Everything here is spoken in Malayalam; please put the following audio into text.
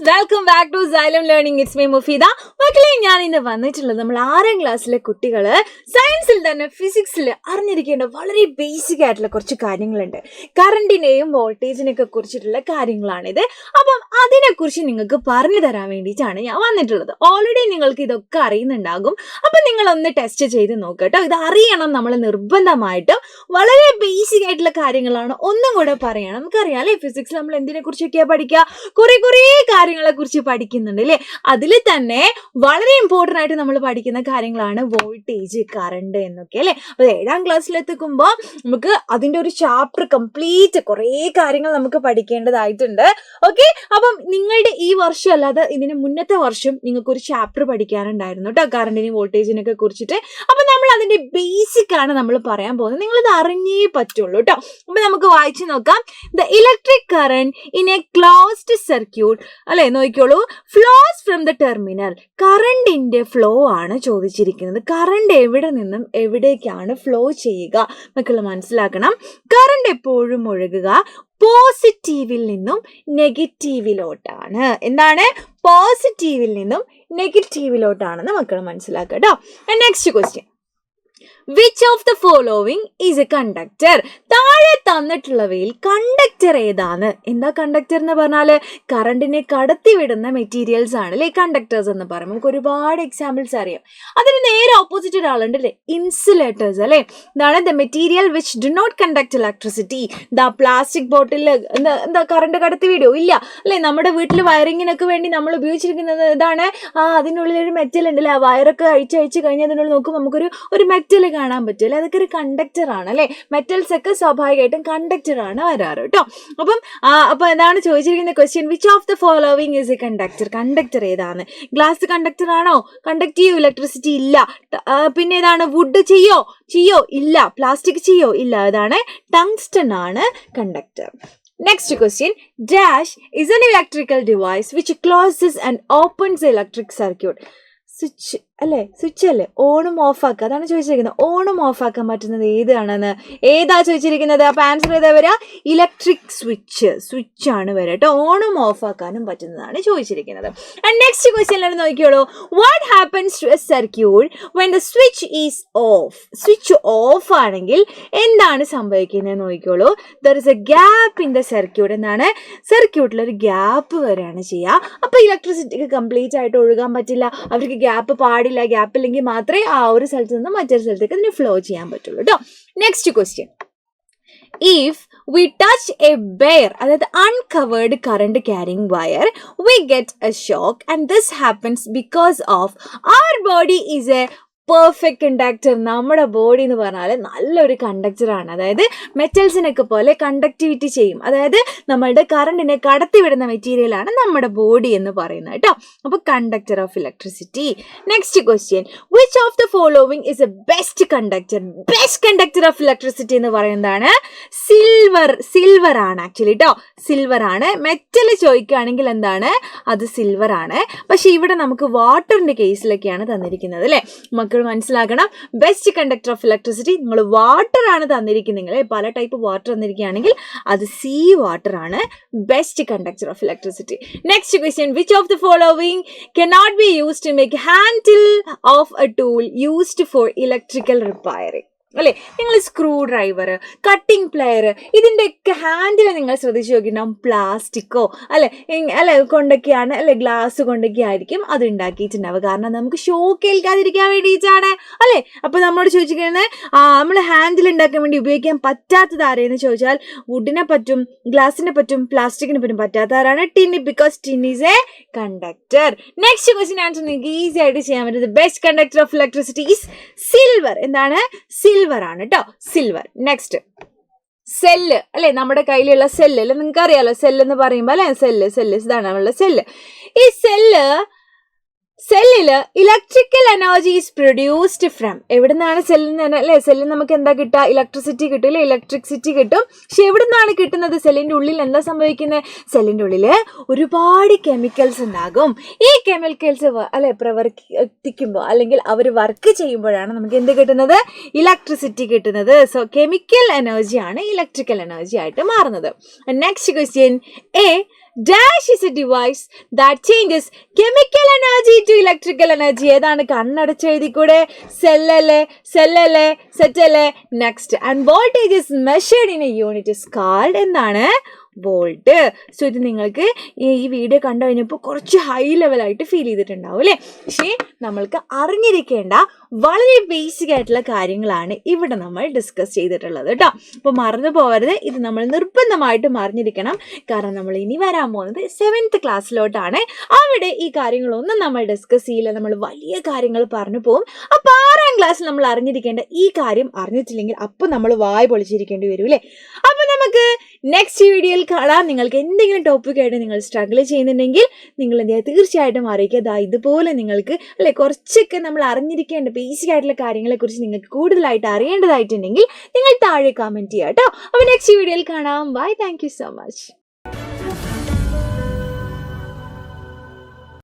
Welcome back to Xylem learning. It's me Mufeeda. മക്കളെ, ഞാൻ ഇന്ന് വന്നിട്ടുള്ളത് നമ്മൾ 6ാം ക്ലാസ്സിലെ കുട്ടികൾ സയൻസിൽ തന്നെ ഫിസിക്സിൽ അറിഞ്ഞിരിക്കേണ്ട വളരെ ബേസിക് ആയിട്ടുള്ള കുറച്ച് കാര്യങ്ങളുണ്ട്. കറണ്ടിനെയും വോൾട്ടേജിനെയൊക്കെ കുറിച്ചിട്ടുള്ള കാര്യങ്ങളാണിത്. അപ്പം അതിനെക്കുറിച്ച് നിങ്ങൾക്ക് പറഞ്ഞു തരാൻ വേണ്ടിയിട്ടാണ് ഞാൻ വന്നിട്ടുള്ളത്. ഓൾറെഡി നിങ്ങൾക്ക് ഇതൊക്കെ അറിയുന്നുണ്ടാകും. അപ്പം നിങ്ങളൊന്ന് ടെസ്റ്റ് ചെയ്ത് നോക്കട്ടോ. ഇത് അറിയണം നമ്മൾ നിർബന്ധമായിട്ടും. വളരെ ബേസിക് ആയിട്ടുള്ള കാര്യങ്ങളാണ്. ഒന്നും കൂടെ പറയണം. നമുക്കറിയാം അല്ലേ, ഫിസിക്സ് നമ്മൾ എന്തിനെ കുറിച്ചൊക്കെയാണ് പഠിക്കുക? കുറേ കാര്യങ്ങളെ കുറിച്ച് പഠിക്കുന്നുണ്ട് അല്ലേ. അതിൽ തന്നെ വളരെ ഇമ്പോർട്ടൻ്റ് ആയിട്ട് നമ്മൾ പഠിക്കുന്ന കാര്യങ്ങളാണ് വോൾട്ടേജ്, കറണ്ട് എന്നൊക്കെ അല്ലേ. അപ്പോൾ 7ാം ക്ലാസ്സിലെത്തിക്കുമ്പോൾ നമുക്ക് അതിൻ്റെ ഒരു ചാപ്റ്റർ കംപ്ലീറ്റ് കുറേ കാര്യങ്ങൾ നമുക്ക് പഠിക്കേണ്ടതായിട്ടുണ്ട്. ഓക്കെ, അപ്പം നിങ്ങളുടെ ഈ വർഷം അല്ലാതെ ഇതിന് മുന്നത്തെ വർഷം നിങ്ങൾക്കൊരു ചാപ്റ്റർ പഠിക്കാനുണ്ടായിരുന്നു കേട്ടോ, കറണ്ടിനെയും വോൾട്ടേജിനൊക്കെ കുറിച്ചിട്ട്. അപ്പം നമ്മൾ അതിൻ്റെ ബേസിക് ആണ് നമ്മൾ പറയാൻ പോകുന്നത്. നിങ്ങളിത് അറിഞ്ഞേ പറ്റുള്ളൂ കേട്ടോ. അപ്പം നമുക്ക് വായിച്ചു നോക്കാം. The electric current in a closed circuit അല്ലെ, നോക്കിയോളൂ. Flows from the terminal. കറണ്ടിന്റെ ഫ്ലോ ആണ് ചോദിച്ചിരിക്കുന്നത്. കറണ്ട് എവിടെ നിന്നും എവിടേക്കാണ് ഫ്ലോ ചെയ്യുക മക്കൾ മനസ്സിലാക്കണം. കറണ്ട് എപ്പോഴും ഒഴുകുക പോസിറ്റീവിൽ നിന്നും നെഗറ്റീവിലോട്ടാണ്. എന്താണ്? പോസിറ്റീവിൽ നിന്നും നെഗറ്റീവിലോട്ടാണെന്ന് മക്കൾ മനസ്സിലാക്കുക കേട്ടോ. Next question, which of the following is a conductor? താഴെ തന്നിട്ടുള്ളവയിൽ കണ്ടക്ടർ ഏതാണ്? എന്താ കണ്ടക്ടർ എന്ന് പറഞ്ഞാൽ കറണ്ടിനെ കടത്തിവിടുന്ന മെറ്റീരിയൽസ് ആണ് അല്ലേ കണ്ടക്ടേഴ്സ് എന്ന് പറയുമ്പോൾ. നമുക്ക് ഒരുപാട് എക്സാമ്പിൾസ് അറിയാം. അതിന് നേരെ ഓപ്പോസിറ്റ് ഒരാളുണ്ട് അല്ലേ, ഇൻസുലേറ്റേഴ്സ് അല്ലേ. ഇതാണ് the material which do not conduct electricity. The plastic bottle എന്താ കറണ്ട് കടത്തിവിടുമോ? ഇല്ല അല്ലേ. നമ്മുടെ വീട്ടിൽ വയറിങ്ങിനൊക്കെ വേണ്ടി നമ്മൾ ഉപയോഗിച്ചിരിക്കുന്നത് ഇതാണ്. അതിനുള്ളിലൊരു മെറ്റൽ ഉണ്ടല്ലേ, ആ വയറൊക്കെ അഴിച്ച് കഴിഞ്ഞാൽ അതിനുള്ളിൽ നോക്കുമ്പോൾ നമുക്കൊരു മെറ്റൽ കാണാൻ പറ്റില്ല. അതൊക്കെ ഒരു കണ്ടക്ടർ ആണ് അല്ലേ. മെറ്റൽസ് ഒക്കെ സ്വാഭാവികമായിട്ടും കണ്ടക്ടർ ആണ് വരാറ് കേട്ടോ. അപ്പം എന്താണ് ചോദിച്ചിരിക്കുന്ന question, which of the following is a conductor? Conductor ഏതാണ്? ഗ്ലാസ് കണ്ടക്ടർ ആണോ? കണ്ടക്ട് ചെയ്യോ ഇലക്ട്രിസിറ്റി? ഇല്ല. പിന്നെ ഏതാണ്? വുഡ് ചെയ്യോ? ഇല്ല. പ്ലാസ്റ്റിക് ചെയ്യോ? ഇല്ല. അതാണ് ടങ്സ്റ്റൺ ആണ് conductor. Next question, dash is an electrical device which closes and opens the electric circuit. Switch അല്ലേ, സ്വിച്ച് അല്ലേ, ഓണും ഓഫ് ആക്കുക. അതാണ് ചോദിച്ചിരിക്കുന്നത്. ഓണും ഓഫ് ആക്കാൻ പറ്റുന്നത് ഏതാണെന്ന് ഏതാ ചോദിച്ചിരിക്കുന്നത്? അപ്പോൾ ആൻസർ ഏതാ വരിക? ഇലക്ട്രിക് സ്വിച്ച് ആണ് വരിക കേട്ടോ. ഓണും ഓഫ് ആക്കാനും പറ്റുന്നതാണ് ചോദിച്ചിരിക്കുന്നത്. ആൻഡ് നെക്സ്റ്റ് ക്വസ്റ്റ്യനിലാണ് നോക്കിയോളൂ. What happens to a circuit when the switch is off? Switch off ആണെങ്കിൽ എന്താണ് സംഭവിക്കുന്നത് നോക്കിയോളൂ. There is a gap in the circuit. എന്താണ്? സർക്യൂട്ടിൽ ഒരു ഗ്യാപ്പ് വരികയാണ് ചെയ്യുക. അപ്പോൾ ഇലക്ട്രിസിറ്റിക്ക് കംപ്ലീറ്റ് ആയിട്ട് ഒഴുകാൻ പറ്റില്ല. അവർക്ക് ഗ്യാപ്പ് പാടില്ല. ഗ്യാപ്പില്ലെങ്കിൽ മാത്രമേ ആ ഒരു സ്ഥലത്ത് നിന്ന് മറ്റൊരു സ്ഥലത്തേക്ക് അതിന് ഫ്ലോ ചെയ്യാൻ പറ്റുള്ളൂ കേട്ടോ. Next question, if we touch a bare, അതായത് uncovered current carrying wire, we get a shock and this happens because of our body is a perfect conductor. നമ്മുടെ ബോഡി എന്ന് പറഞ്ഞാൽ നല്ലൊരു കണ്ടക്ടറാണ്. അതായത് മെറ്റൽസിനൊക്കെ പോലെ കണ്ടക്ടിവിറ്റി ചെയ്യും. അതായത് നമ്മളുടെ കറണ്ടിനെ കടത്തിവിടുന്ന മെറ്റീരിയലാണ് നമ്മുടെ ബോഡി എന്ന് പറയുന്നത് കേട്ടോ. അപ്പോൾ conductor of electricity. Next question, which of the following is A best conductor? Best conductor of electricity എന്ന് പറയുന്നതാണ് സിൽവർ ആണ് ആക്ച്വലി കേട്ടോ. സിൽവർ ആണ്. മെറ്റൽ ചോദിക്കുകയാണെങ്കിൽ എന്താണ്? അത് സിൽവർ ആണ്. പക്ഷെ ഇവിടെ നമുക്ക് വാട്ടറിന്റെ കേസിലൊക്കെയാണ് തന്നിരിക്കുന്നത് അല്ലേ. മക്കൾ മനസ്സിലാക്കണം, ബെസ്റ്റ് കണ്ടക്ടർ ഓഫ് ഇലക്ട്രിസിറ്റി നിങ്ങൾ വാട്ടർ ആണ് തന്നിരിക്കുന്നത്. പല ടൈപ്പ് വാട്ടർ തന്നിരിക്കുകയാണെങ്കിൽ അത് സീ വാട്ടർ ആണ് best conductor of electricity. Next question, which of the following cannot be used to make handle of a tool used for electrical repairing? അല്ലേ, നിങ്ങൾ സ്ക്രൂ ഡ്രൈവർ, കട്ടിംഗ് പ്ലെയർ, ഇതിൻ്റെയൊക്കെ ഹാൻഡിൽ നിങ്ങൾ ശ്രദ്ധിച്ച് നോക്കിയിട്ടുണ്ടാവും പ്ലാസ്റ്റിക്കോ അല്ലെ കൊണ്ടൊക്കെയാണ് അല്ലെ, ഗ്ലാസ് കൊണ്ടൊക്കെ ആയിരിക്കും അത് ഉണ്ടാക്കിയിട്ടുണ്ടാവുക. കാരണം നമുക്ക് ഷോക്ക് ഏൽക്കാതിരിക്കാൻ വേണ്ടിയിട്ടാണ് അല്ലേ. അപ്പോൾ നമ്മളോട് ചോദിച്ചിരിക്കുന്നത് നമ്മൾ ഹാൻഡിൽ ഉണ്ടാക്കാൻ വേണ്ടി ഉപയോഗിക്കാൻ പറ്റാത്തത് ആരെയെന്ന് ചോദിച്ചാൽ വുഡിനെ പറ്റും, ഗ്ലാസിനെ പറ്റും, പ്ലാസ്റ്റിക്കിനെ പറ്റും. പറ്റാത്തവരാണ് tin, because tin is a conductor. Next question answer നിങ്ങൾക്ക് ഈസി ആയിട്ട് ചെയ്യാൻ പറ്റുന്നത് best conductor of electricity is silver. എന്താണ്? സിൽവർ ആണ് കേട്ടോ, സിൽവർ. നെക്സ്റ്റ്, സെല്ല് അല്ലെ, നമ്മുടെ കയ്യിലുള്ള സെല്ല് അല്ലെ, നിങ്ങൾക്ക് അറിയാലോ സെല്ല് എന്ന് പറയുമ്പോൾ അല്ലെ, സെല്ല് ഇതാണ് നമ്മളുടെ സെല്ല്. ഈ സെല്ലില് electrical energy is produced from. എവിടെ നിന്നാണ് സെല്ലിന് അല്ലെ, സെല്ലിന് നമുക്ക് എന്താ കിട്ടുക? ഇലക്ട്രിസിറ്റി കിട്ടും അല്ലെ, ഇലക്ട്രിസിറ്റി കിട്ടും. പക്ഷെ എവിടെ നിന്നാണ് കിട്ടുന്നത്? സെല്ലിൻ്റെ ഉള്ളിൽ എന്താ സംഭവിക്കുന്നത്? സെല്ലിൻ്റെ ഉള്ളിൽ ഒരുപാട് കെമിക്കൽസ് ഉണ്ടാകും. ഈ കെമിക്കൽസ് അല്ലെ പ്രവർത്തിക്കുമ്പോൾ അല്ലെങ്കിൽ അവർ വർക്ക് ചെയ്യുമ്പോഴാണ് നമുക്ക് എന്ത് കിട്ടുന്നത്? ഇലക്ട്രിസിറ്റി കിട്ടുന്നത്. സോ കെമിക്കൽ എനർജിയാണ് ഇലക്ട്രിക്കൽ എനർജി ആയിട്ട് മാറുന്നത്. Next question, dash is a device that changes chemical energy to electrical energy. ഏതാണ്? കണ്ണടച്ചെഴുതിക്കൂടെ? സെല്ലല്ലേ, സെറ്റല്ലേ? Next. And voltage is measured in a unit is called എന്താണ്? വോൾട്ട്. സോ ഇത് നിങ്ങൾക്ക് ഈ വീഡിയോ കണ്ടു കഴിഞ്ഞപ്പോൾ കുറച്ച് ഹൈ ലെവലായിട്ട് ഫീൽ ചെയ്തിട്ടുണ്ടാവും അല്ലേ? പക്ഷേ നമ്മൾക്ക് അറിഞ്ഞിരിക്കേണ്ട വളരെ ബേസിക് ആയിട്ടുള്ള കാര്യങ്ങളാണ് ഇവിടെ നമ്മൾ ഡിസ്കസ് ചെയ്തിട്ടുള്ളത് കേട്ടോ. അപ്പോൾ മറന്നു പോകരുത്, ഇത് നമ്മൾ നിർബന്ധമായിട്ടും അറിഞ്ഞിരിക്കണം. കാരണം നമ്മൾ ഇനി വരാൻ പോകുന്നത് 7th ക്ലാസ്സിലോട്ടാണ്. അവിടെ ഈ കാര്യങ്ങളൊന്നും നമ്മൾ ഡിസ്കസ് ചെയ്യില്ല, നമ്മൾ വലിയ കാര്യങ്ങൾ പറഞ്ഞു പോകും. അപ്പോൾ 6ാം ക്ലാസ്സിൽ നമ്മൾ അറിഞ്ഞിരിക്കേണ്ട ഈ കാര്യം അറിഞ്ഞിട്ടില്ലെങ്കിൽ അപ്പോൾ നമ്മൾ വായ പൊളിച്ചിരിക്കേണ്ടി വരും അല്ലേ? അപ്പോൾ നമുക്ക് നെക്സ്റ്റ് വീഡിയോയിൽ കാണാം. നിങ്ങൾക്ക് എന്തെങ്കിലും ടോപ്പിക്കായിട്ട് നിങ്ങൾ സ്ട്രഗിൾ ചെയ്യുന്നുണ്ടെങ്കിൽ നിങ്ങൾ എന്ത് ചെയ്യുക, തീർച്ചയായിട്ടും അറിയിക്കുക. ഇതുപോലെ നിങ്ങൾക്ക് അല്ലെ കുറച്ചൊക്കെ നമ്മൾ അറിഞ്ഞിരിക്കേണ്ട ബേസിക് ആയിട്ടുള്ള കാര്യങ്ങളെക്കുറിച്ച് നിങ്ങൾക്ക് കൂടുതലായിട്ട് അറിയേണ്ടതായിട്ടുണ്ടെങ്കിൽ നിങ്ങൾ താഴെ കമൻറ്റ് ചെയ്യുക കേട്ടോ. അപ്പോൾ നെക്സ്റ്റ് വീഡിയോയിൽ കാണാം. Bye, thank you so much.